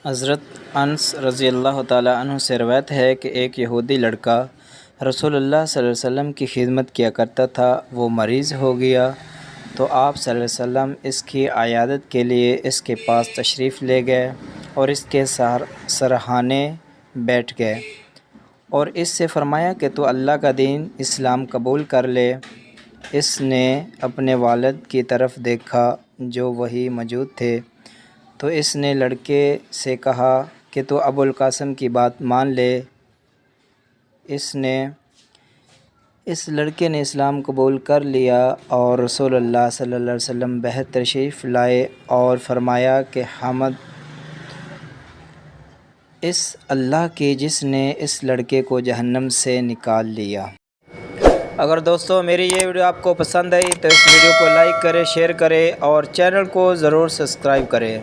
حضرت انس رضی اللہ تعالیٰ عنہ سے روایت ہے کہ ایک یہودی لڑکا رسول اللہ صلی اللہ علیہ وسلم کی خدمت کیا کرتا تھا، وہ مریض ہو گیا تو آپ صلی اللہ علیہ وسلم اس کی عیادت کے لیے اس کے پاس تشریف لے گئے اور اس کے سرہانے بیٹھ گئے اور اس سے فرمایا کہ تو اللہ کا دین اسلام قبول کر لے۔ اس نے اپنے والد کی طرف دیکھا جو وہیں موجود تھے، تو اس نے لڑکے سے کہا کہ تو ابو القاسم کی بات مان لے۔ اس لڑکے نے اسلام قبول کر لیا اور رسول اللہ صلی اللہ علیہ وسلم بہر تشریف لائے اور فرمایا کہ حمد اس اللہ کی جس نے اس لڑکے کو جہنم سے نکال لیا۔ اگر دوستو میری یہ ویڈیو آپ کو پسند آئی تو اس ویڈیو کو لائک کریں، شیئر کریں اور چینل کو ضرور سبسکرائب کریں۔